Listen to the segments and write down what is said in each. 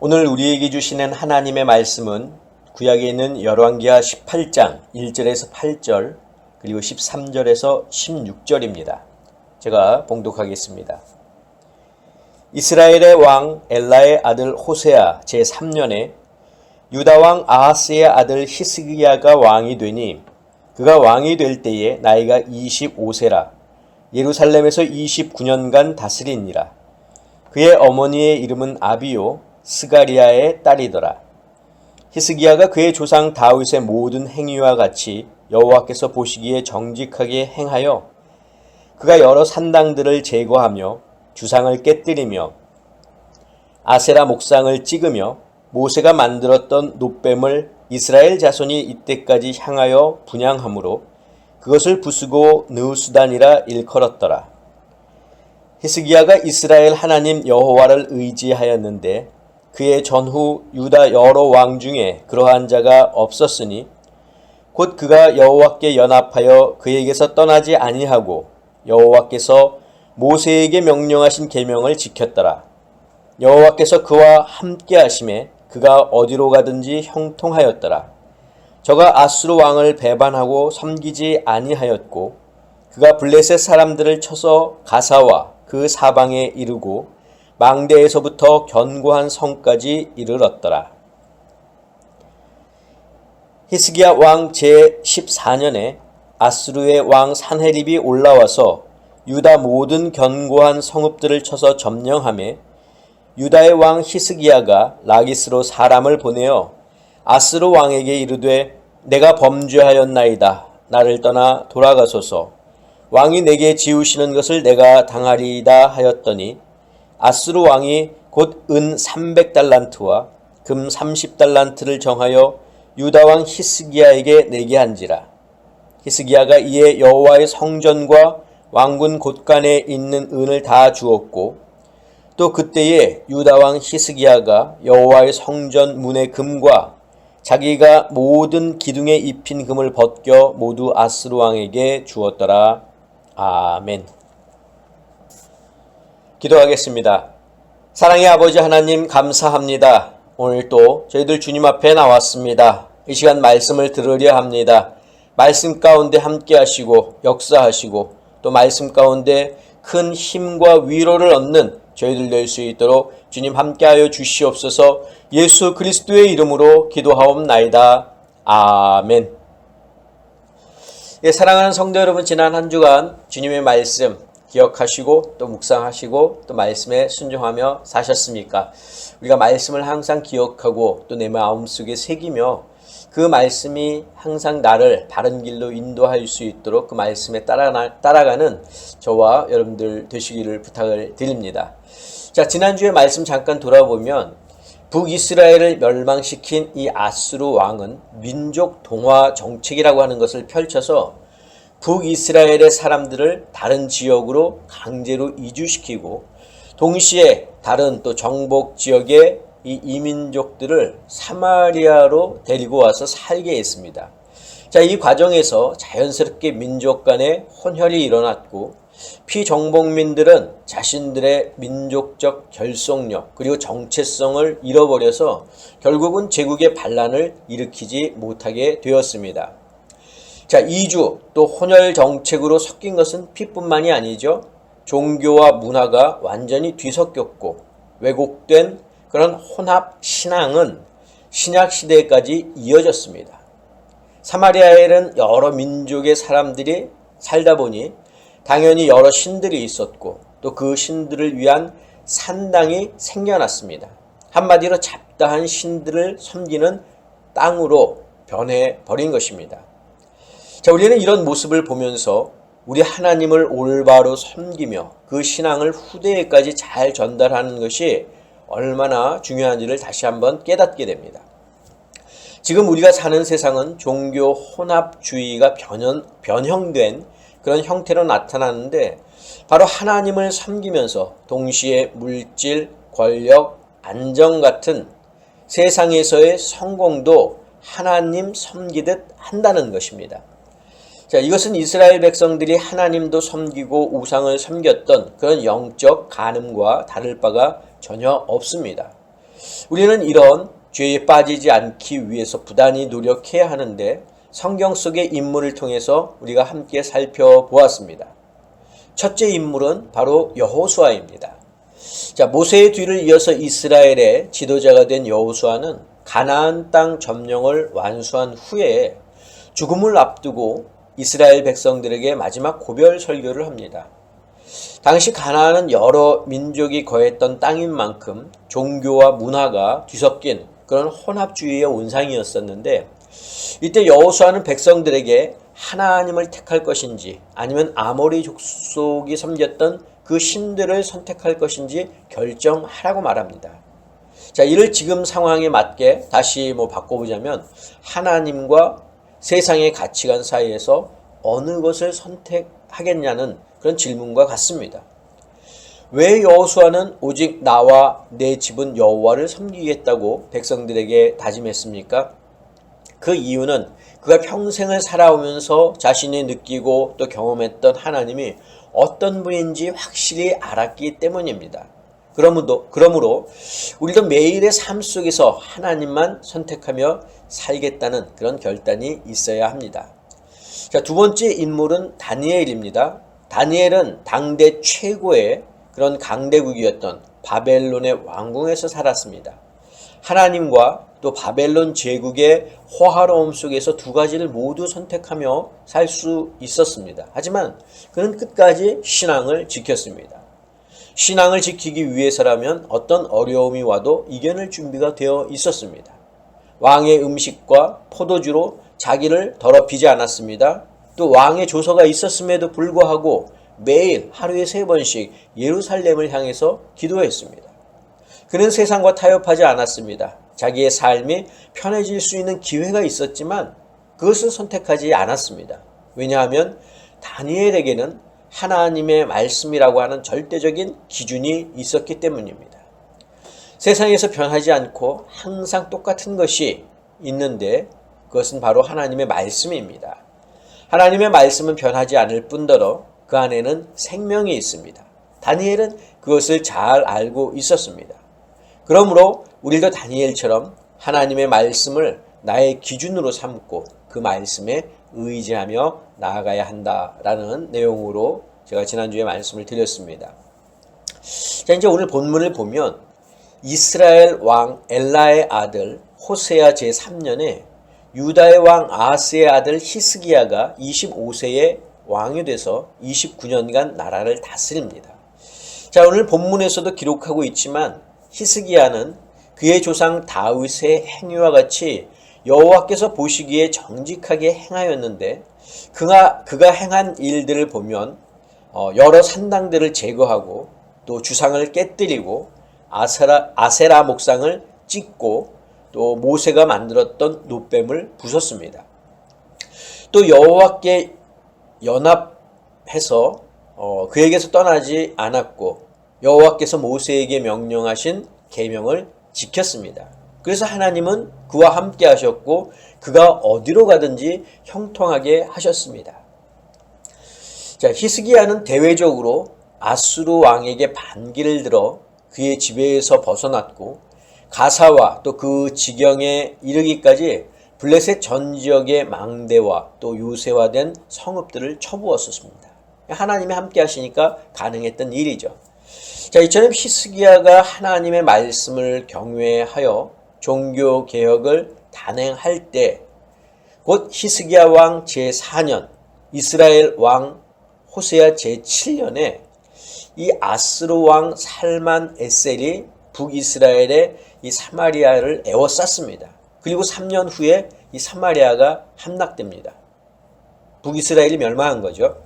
오늘 우리에게 주시는 하나님의 말씀은 구약에 있는 열왕기하 18장 1절에서 8절 그리고 13절에서 16절입니다. 제가 봉독하겠습니다. 이스라엘의 왕 엘라의 아들 호세아 제3년에 유다 왕 아하스의 아들 히스기야가 왕이 되니 그가 왕이 될 때에 나이가 25세라 예루살렘에서 29년간 다스리니라. 그의 어머니의 이름은 아비요 스가리아의 딸이더라. 히스기야가 그의 조상 다윗의 모든 행위와 같이 여호와께서 보시기에 정직하게 행하여 그가 여러 산당들을 제거하며 주상을 깨뜨리며 아세라 목상을 찍으며 모세가 만들었던 놋뱀을 이스라엘 자손이 이때까지 향하여 분향하므로 그것을 부수고 느우스단이라 일컬었더라. 히스기야가 이스라엘 하나님 여호와를 의지하였는데 그의 전후 유다 여러 왕 중에 그러한 자가 없었으니 곧 그가 여호와께 연합하여 그에게서 떠나지 아니하고 여호와께서 모세에게 명령하신 계명을 지켰더라. 여호와께서 그와 함께 하심에 그가 어디로 가든지 형통하였더라. 저가 아수르 왕을 배반하고 섬기지 아니하였고 그가 블레셋 사람들을 쳐서 가사와 그 사방에 이르고 망대에서부터 견고한 성까지 이르렀더라. 히스기야 왕 제14년에 아수르의 왕 산헤립이 올라와서 유다 모든 견고한 성읍들을 쳐서 점령하며 유다의 왕 히스기야가 라기스로 사람을 보내어 아스루 왕에게 이르되 내가 범죄하였나이다. 나를 떠나 돌아가소서. 왕이 내게 지우시는 것을 내가 당하리이다 하였더니 아스루 왕이 곧 은 300달란트와 금 30달란트를 정하여 유다 왕 히스기야에게 내게 한지라. 히스기야가 이에 여호와의 성전과 왕군 곳간에 있는 은을 다 주었고 또 그때에 유다 왕 히스기야가 여호와의 성전 문의 금과 자기가 모든 기둥에 입힌 금을 벗겨 모두 아스루 왕에게 주었더라. 아멘. 기도하겠습니다. 사랑의 아버지 하나님 감사합니다. 오늘 또 저희들 주님 앞에 나왔습니다. 이 시간 말씀을 들으려 합니다. 말씀 가운데 함께 하시고 역사하시고 또 말씀 가운데 큰 힘과 위로를 얻는 저희들 될 수 있도록 주님 함께하여 주시옵소서. 예수 그리스도의 이름으로 기도하옵나이다. 아멘. 예, 사랑하는 성도 여러분, 지난 한 주간 주님의 말씀 기억하시고 또 묵상하시고 또 말씀에 순종하며 사셨습니까? 우리가 말씀을 항상 기억하고 또 내 마음속에 새기며 그 말씀이 항상 나를 바른 길로 인도할 수 있도록 그 말씀에 따라가는 저와 여러분들 되시기를 부탁을 드립니다. 자, 지난주에 말씀 잠깐 돌아보면 북이스라엘을 멸망시킨 이 아수르 왕은 민족 동화 정책이라고 하는 것을 펼쳐서 북이스라엘의 사람들을 다른 지역으로 강제로 이주시키고 동시에 다른 또 정복 지역의 이 이민족들을 사마리아로 데리고 와서 살게 했습니다. 자, 이 과정에서 자연스럽게 민족 간의 혼혈이 일어났고 피정복민들은 자신들의 민족적 결속력 그리고 정체성을 잃어버려서 결국은 제국의 반란을 일으키지 못하게 되었습니다. 자, 이주 또 혼혈 정책으로 섞인 것은 피뿐만이 아니죠. 종교와 문화가 완전히 뒤섞였고 왜곡된 그런 혼합 신앙은 신약 시대까지 이어졌습니다. 사마리아에는 여러 민족의 사람들이 살다 보니 당연히 여러 신들이 있었고 또 그 신들을 위한 산당이 생겨났습니다. 한마디로 잡다한 신들을 섬기는 땅으로 변해버린 것입니다. 자, 우리는 이런 모습을 보면서 우리 하나님을 올바로 섬기며 그 신앙을 후대에까지 잘 전달하는 것이 얼마나 중요한지를 다시 한번 깨닫게 됩니다. 지금 우리가 사는 세상은 종교 혼합주의가 변형된 그런 형태로 나타나는데 바로 하나님을 섬기면서 동시에 물질, 권력, 안정 같은 세상에서의 성공도 하나님 섬기듯 한다는 것입니다. 자, 이것은 이스라엘 백성들이 하나님도 섬기고 우상을 섬겼던 그런 영적 간음과 다를 바가 전혀 없습니다. 우리는 이런 죄에 빠지지 않기 위해서 부단히 노력해야 하는데 성경 속의 인물을 통해서 우리가 함께 살펴보았습니다. 첫째 인물은 바로 여호수아입니다. 자, 모세의 뒤를 이어서 이스라엘의 지도자가 된 여호수아는 가나안 땅 점령을 완수한 후에 죽음을 앞두고 이스라엘 백성들에게 마지막 고별 설교를 합니다. 당시 가나안은 여러 민족이 거했던 땅인 만큼 종교와 문화가 뒤섞인 그런 혼합주의의 온상이었었는데, 이때 여호수아는 백성들에게 하나님을 택할 것인지 아니면 아모리 족속이 섬겼던 그 신들을 선택할 것인지 결정하라고 말합니다. 자, 이를 지금 상황에 맞게 다시 바꿔보자면 하나님과 세상의 가치관 사이에서 어느 것을 선택하겠냐는 그런 질문과 같습니다. 왜 여호수아는 오직 나와 내 집은 여호와를 섬기겠다고 백성들에게 다짐했습니까? 그 이유는 그가 평생을 살아오면서 자신이 느끼고 또 경험했던 하나님이 어떤 분인지 확실히 알았기 때문입니다. 그러므로 우리도 매일의 삶 속에서 하나님만 선택하며 살겠다는 그런 결단이 있어야 합니다. 자, 두 번째 인물은 다니엘입니다. 다니엘은 당대 최고의 그런 강대국이었던 바벨론의 왕궁에서 살았습니다. 하나님과 또 바벨론 제국의 호화로움 속에서 두 가지를 모두 선택하며 살 수 있었습니다. 하지만 그는 끝까지 신앙을 지켰습니다. 신앙을 지키기 위해서라면 어떤 어려움이 와도 이겨낼 준비가 되어 있었습니다. 왕의 음식과 포도주로 자기를 더럽히지 않았습니다. 또 왕의 조서가 있었음에도 불구하고 매일 하루에 3번씩 예루살렘을 향해서 기도했습니다. 그는 세상과 타협하지 않았습니다. 자기의 삶이 편해질 수 있는 기회가 있었지만 그것을 선택하지 않았습니다. 왜냐하면 다니엘에게는 하나님의 말씀이라고 하는 절대적인 기준이 있었기 때문입니다. 세상에서 변하지 않고 항상 똑같은 것이 있는데 그것은 바로 하나님의 말씀입니다. 하나님의 말씀은 변하지 않을 뿐더러 그 안에는 생명이 있습니다. 다니엘은 그것을 잘 알고 있었습니다. 그러므로 우리도 다니엘처럼 하나님의 말씀을 나의 기준으로 삼고 그 말씀에 의지하며 나아가야 한다라는 내용으로 제가 지난주에 말씀을 드렸습니다. 자, 이제 오늘 본문을 보면 이스라엘 왕 엘라의 아들 호세아 제3년에 유다의 왕 아하스의 아들 히스기야가 25세에 왕이 돼서 29년간 나라를 다스립니다. 자, 오늘 본문에서도 기록하고 있지만 히스기야는 그의 조상 다윗의 행위와 같이 여호와께서 보시기에 정직하게 행하였는데 그가 행한 일들을 보면 여러 산당들을 제거하고 또 주상을 깨뜨리고 아세라 목상을 찢고 또 모세가 만들었던 놋뱀을 부쉈습니다. 또 여호와께 연합해서 그에게서 떠나지 않았고 여호와께서 모세에게 명령하신 계명을 지켰습니다. 그래서 하나님은 그와 함께 하셨고 그가 어디로 가든지 형통하게 하셨습니다. 자, 히스기야는 대외적으로 아수르 왕에게 반기를 들어 그의 지배에서 벗어났고 가사와 또 그 지경에 이르기까지 블레셋 전 지역의 망대와 또 요새화된 성읍들을 쳐부었습니다. 하나님이 함께 하시니까 가능했던 일이죠. 자, 이처럼 히스기야가 하나님의 말씀을 경외하여 종교 개혁을 단행할 때 곧 히스기야 왕 제4년 이스라엘 왕 호세아 제7년에 이 아스루 왕 살만 에셀이 북이스라엘의 이 사마리아를 에워쌌습니다. 그리고 3년 후에 이 사마리아가 함락됩니다. 북이스라엘이 멸망한 거죠.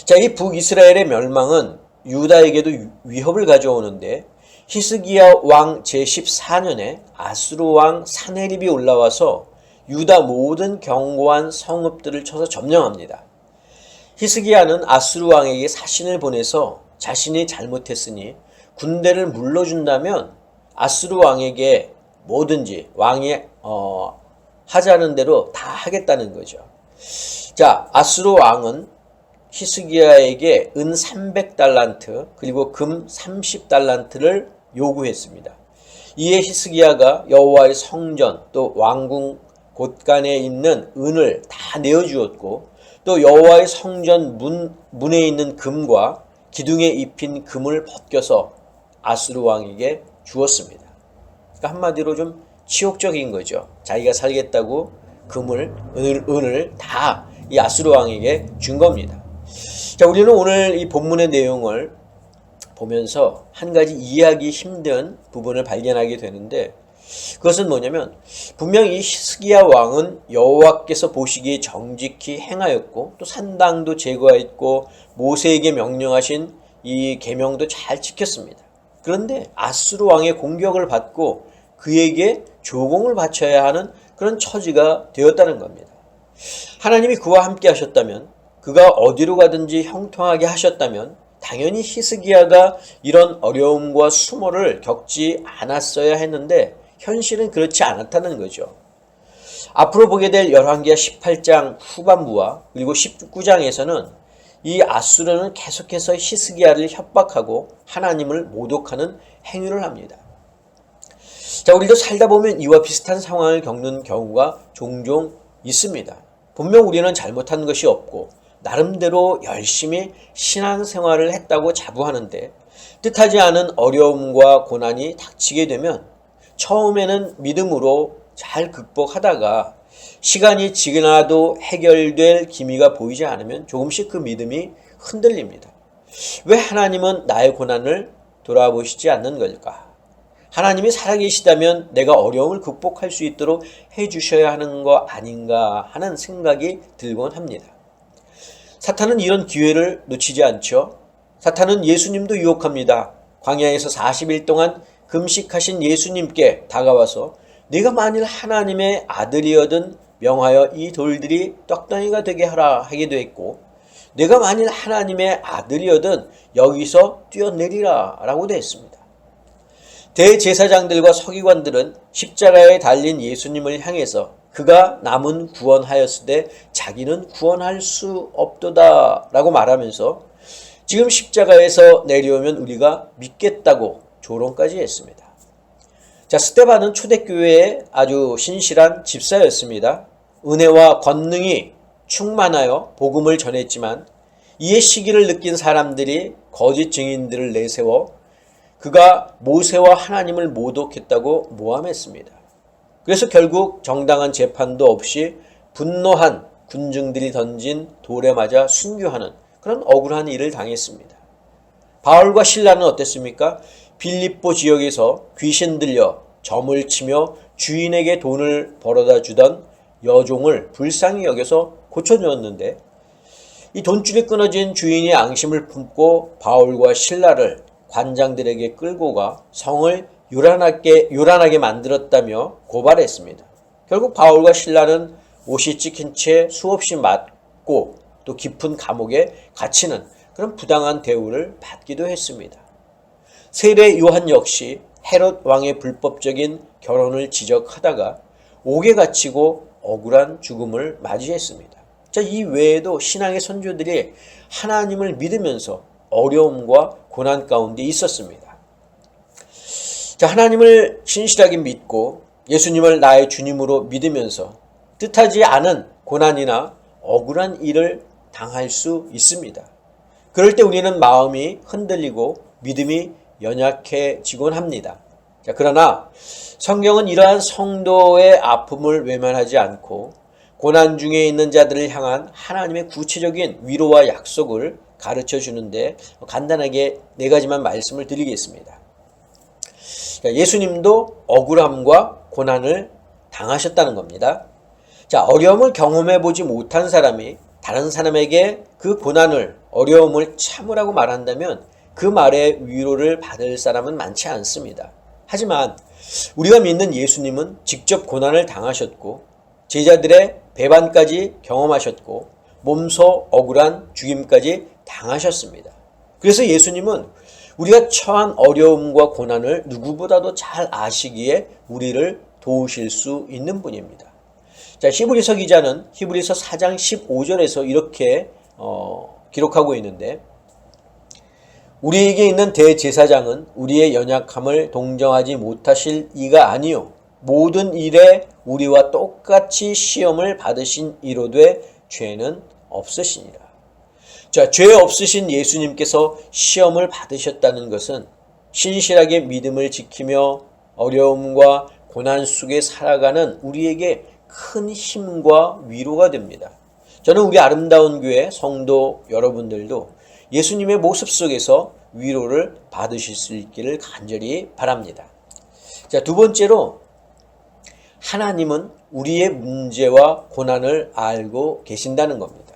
자, 이 북이스라엘의 멸망은 유다에게도 위협을 가져오는데 히스기야 왕 제14년에 아수르 왕 사네립이 올라와서 유다 모든 견고한 성읍들을 쳐서 점령합니다. 히스기야는 아수르 왕에게 사신을 보내서 자신이 잘못했으니 군대를 물러준다면 아수르 왕에게 뭐든지 왕이 하자는 대로 다 하겠다는 거죠. 자, 아수르 왕은 히스기야에게 은 300달란트 그리고 금 30달란트를 요구했습니다. 이에 히스기야가 여호와의 성전 또 왕궁 곳간에 있는 은을 다 내어주었고 또 여호와의 성전 문에 있는 금과 기둥에 입힌 금을 벗겨서 아수르 왕에게 주었습니다. 그러니까 한마디로 좀 치욕적인 거죠. 자기가 살겠다고 은을 다 이 아수르 왕에게 준 겁니다. 자, 우리는 오늘 이 본문의 내용을 보면서 한 가지 이해하기 힘든 부분을 발견하게 되는데, 그것은 뭐냐면 분명히 이 히스기야 왕은 여호와께서 보시기에 정직히 행하였고 또 산당도 제거했고 모세에게 명령하신 이 계명도 잘 지켰습니다. 그런데 아수르 왕의 공격을 받고 그에게 조공을 바쳐야 하는 그런 처지가 되었다는 겁니다. 하나님이 그와 함께 하셨다면, 그가 어디로 가든지 형통하게 하셨다면 당연히 히스기야가 이런 어려움과 수모를 겪지 않았어야 했는데 현실은 그렇지 않았다는 거죠. 앞으로 보게 될 열왕기하 18장 후반부와 그리고 19장에서는 이 아수르는 계속해서 히스기야를 협박하고 하나님을 모독하는 행위를 합니다. 자, 우리도 살다 보면 이와 비슷한 상황을 겪는 경우가 종종 있습니다. 분명 우리는 잘못한 것이 없고 나름대로 열심히 신앙생활을 했다고 자부하는데 뜻하지 않은 어려움과 고난이 닥치게 되면 처음에는 믿음으로 잘 극복하다가 시간이 지나도 해결될 기미가 보이지 않으면 조금씩 그 믿음이 흔들립니다. 왜 하나님은 나의 고난을 돌아보시지 않는 걸까? 하나님이 살아계시다면 내가 어려움을 극복할 수 있도록 해주셔야 하는 거 아닌가 하는 생각이 들곤 합니다. 사탄은 이런 기회를 놓치지 않죠. 사탄은 예수님도 유혹합니다. 광야에서 40일 동안 금식하신 예수님께 다가와서 네가 만일 하나님의 아들이어든 명하여 이 돌들이 떡덩이가 되게 하라 하기도 했고, 내가 만일 하나님의 아들이어든 여기서 뛰어내리라 라고도 했습니다. 대제사장들과 서기관들은 십자가에 달린 예수님을 향해서 그가 남은 구원하였으되 자기는 구원할 수 없도다 라고 말하면서 지금 십자가에서 내려오면 우리가 믿겠다고 조롱까지 했습니다. 자, 스데반은 초대교회의 아주 신실한 집사였습니다. 은혜와 권능이 충만하여 복음을 전했지만 이에 시기를 느낀 사람들이 거짓 증인들을 내세워 그가 모세와 하나님을 모독했다고 모함했습니다. 그래서 결국 정당한 재판도 없이 분노한 군중들이 던진 돌에 맞아 순교하는 그런 억울한 일을 당했습니다. 바울과 실라는 어땠습니까? 빌립보 지역에서 귀신 들려 점을 치며 주인에게 돈을 벌어다 주던 여종을 불쌍히 여겨서 고쳐주었는데, 이 돈줄이 끊어진 주인의 앙심을 품고 바울과 실라를 관장들에게 끌고 가 성을 요란하게 만들었다며 고발했습니다. 결국 바울과 실라는 옷이 찍힌 채 수없이 맞고 또 깊은 감옥에 갇히는 그런 부당한 대우를 받기도 했습니다. 세례 요한 역시 헤롯 왕의 불법적인 결혼을 지적하다가 옥에 갇히고 억울한 죽음을 맞이했습니다. 자, 이 외에도 신앙의 선조들이 하나님을 믿으면서 어려움과 고난 가운데 있었습니다. 자, 하나님을 신실하게 믿고 예수님을 나의 주님으로 믿으면서 뜻하지 않은 고난이나 억울한 일을 당할 수 있습니다. 그럴 때 우리는 마음이 흔들리고 믿음이 연약해지곤 합니다. 자, 그러나 성경은 이러한 성도의 아픔을 외면하지 않고 고난 중에 있는 자들을 향한 하나님의 구체적인 위로와 약속을 가르쳐 주는데 간단하게 4가지만 말씀을 드리겠습니다. 자, 예수님도 억울함과 고난을 당하셨다는 겁니다. 자, 어려움을 경험해 보지 못한 사람이 다른 사람에게 그 고난을, 어려움을 참으라고 말한다면 그 말에 위로를 받을 사람은 많지 않습니다. 하지만 우리가 믿는 예수님은 직접 고난을 당하셨고 제자들의 배반까지 경험하셨고 몸소 억울한 죽임까지 당하셨습니다. 그래서 예수님은 우리가 처한 어려움과 고난을 누구보다도 잘 아시기에 우리를 도우실 수 있는 분입니다. 자, 히브리서 기자는 히브리서 4장 15절에서 이렇게 기록하고 있는데, 우리에게 있는 대제사장은 우리의 연약함을 동정하지 못하실 이가 아니요 모든 일에 우리와 똑같이 시험을 받으신 이로되 죄는 없으시니라. 자, 죄 없으신 예수님께서 시험을 받으셨다는 것은 신실하게 믿음을 지키며 어려움과 고난 속에 살아가는 우리에게 큰 힘과 위로가 됩니다. 저는 우리 아름다운 교회 성도 여러분들도 예수님의 모습 속에서 위로를 받으실 수 있기를 간절히 바랍니다. 자, 두 번째로 하나님은 우리의 문제와 고난을 알고 계신다는 겁니다.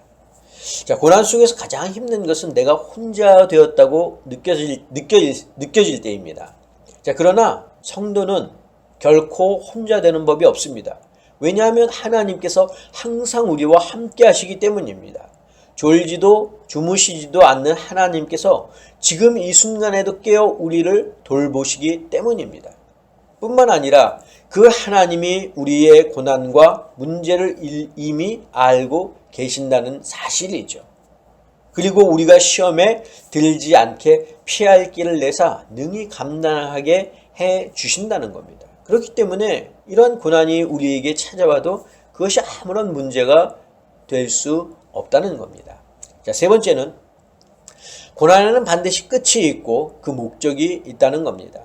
자, 고난 속에서 가장 힘든 것은 내가 혼자 되었다고 느껴질 때입니다. 자, 그러나 성도는 결코 혼자 되는 법이 없습니다. 왜냐하면 하나님께서 항상 우리와 함께 하시기 때문입니다. 졸지도 주무시지도 않는 하나님께서 지금 이 순간에도 깨어 우리를 돌보시기 때문입니다. 뿐만 아니라 그 하나님이 우리의 고난과 문제를 이미 알고 계신다는 사실이죠. 그리고 우리가 시험에 들지 않게 피할 길을 내사 능히 감당하게 해 주신다는 겁니다. 그렇기 때문에 이런 고난이 우리에게 찾아와도 그것이 아무런 문제가 될 수 없다는 겁니다. 자, 세 번째는 고난에는 반드시 끝이 있고 그 목적이 있다는 겁니다.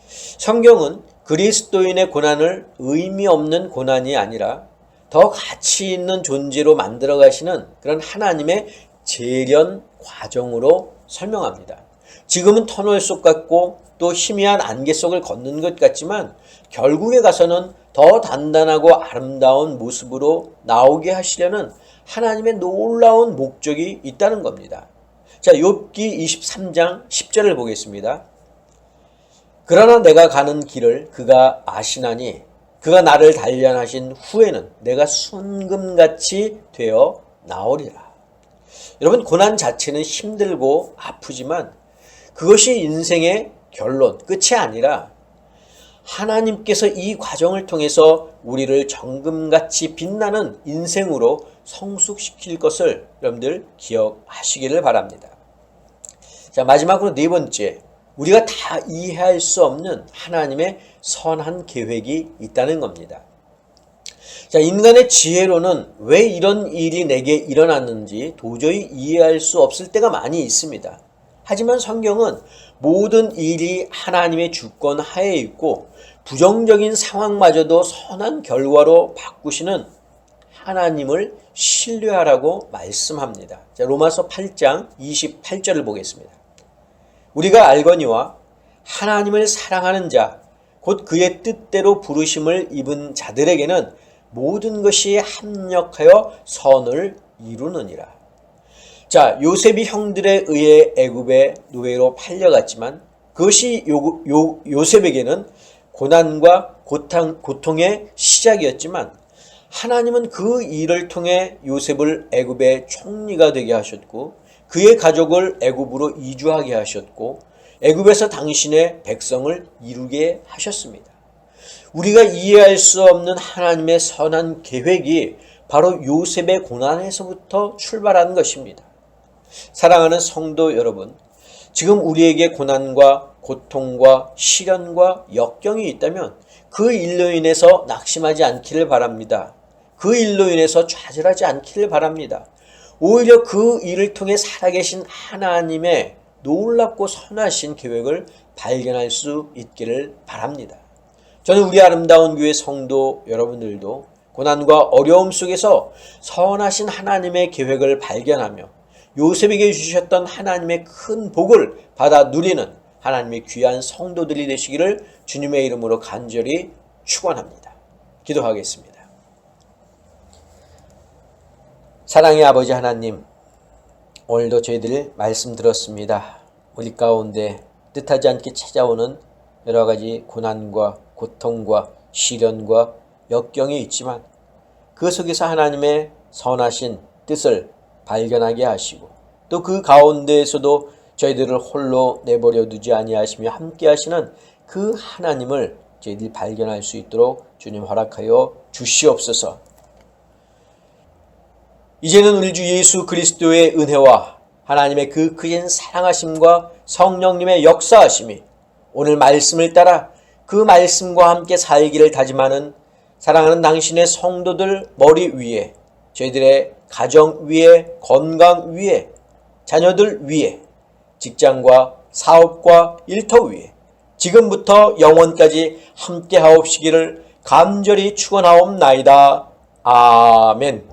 성경은 그리스도인의 고난을 의미 없는 고난이 아니라 더 가치 있는 존재로 만들어 가시는 그런 하나님의 재련 과정으로 설명합니다. 지금은 터널 속 같고 또 희미한 안개 속을 걷는 것 같지만 결국에 가서는 더 단단하고 아름다운 모습으로 나오게 하시려는 하나님의 놀라운 목적이 있다는 겁니다. 자, 욥기 23장 10절을 보겠습니다. 그러나 내가 가는 길을 그가 아시나니 그가 나를 단련하신 후에는 내가 순금같이 되어 나오리라. 여러분, 고난 자체는 힘들고 아프지만 그것이 인생의 결론, 끝이 아니라 하나님께서 이 과정을 통해서 우리를 정금같이 빛나는 인생으로 성숙시킬 것을 여러분들 기억하시기를 바랍니다. 자, 마지막으로 네 번째, 우리가 다 이해할 수 없는 하나님의 선한 계획이 있다는 겁니다. 자, 인간의 지혜로는 왜 이런 일이 내게 일어났는지 도저히 이해할 수 없을 때가 많이 있습니다. 하지만 성경은 모든 일이 하나님의 주권 하에 있고 부정적인 상황마저도 선한 결과로 바꾸시는 하나님을 신뢰하라고 말씀합니다. 자, 로마서 8장 28절을 보겠습니다. 우리가 알거니와 하나님을 사랑하는 자, 곧 그의 뜻대로 부르심을 입은 자들에게는 모든 것이 합력하여 선을 이루느니라. 자, 요셉이 형들에 의해 애굽의 노예로 팔려갔지만 그것이 요셉에게는 고난과 고통의 시작이었지만 하나님은 그 일을 통해 요셉을 애굽의 총리가 되게 하셨고 그의 가족을 애굽으로 이주하게 하셨고 애굽에서 당신의 백성을 이루게 하셨습니다. 우리가 이해할 수 없는 하나님의 선한 계획이 바로 요셉의 고난에서부터 출발하는 것입니다. 사랑하는 성도 여러분, 지금 우리에게 고난과 고통과 시련과 역경이 있다면 그 일로 인해서 낙심하지 않기를 바랍니다. 그 일로 인해서 좌절하지 않기를 바랍니다. 오히려 그 일을 통해 살아계신 하나님의 놀랍고 선하신 계획을 발견할 수 있기를 바랍니다. 저는 우리 아름다운 교회 성도 여러분들도 고난과 어려움 속에서 선하신 하나님의 계획을 발견하며 요셉에게 주셨던 하나님의 큰 복을 받아 누리는 하나님의 귀한 성도들이 되시기를 주님의 이름으로 간절히 축원합니다. 기도하겠습니다. 사랑의 아버지 하나님, 오늘도 저희들 말씀 들었습니다. 우리 가운데 뜻하지 않게 찾아오는 여러 가지 고난과 고통과 시련과 역경이 있지만 그 속에서 하나님의 선하신 뜻을 발견하게 하시고 또 그 가운데에서도 저희들을 홀로 내버려 두지 아니하시며 함께 하시는 그 하나님을 저희들이 발견할 수 있도록 주님 허락하여 주시옵소서. 이제는 우리 주 예수 그리스도의 은혜와 하나님의 그 크신 사랑하심과 성령님의 역사하심이 오늘 말씀을 따라 그 말씀과 함께 살기를 다짐하는 사랑하는 당신의 성도들 머리 위에, 저희들의 가정 위에, 건강 위에, 자녀들 위에, 직장과 사업과 일터 위에 지금부터 영원까지 함께 하옵시기를 간절히 축원하옵나이다. 아멘.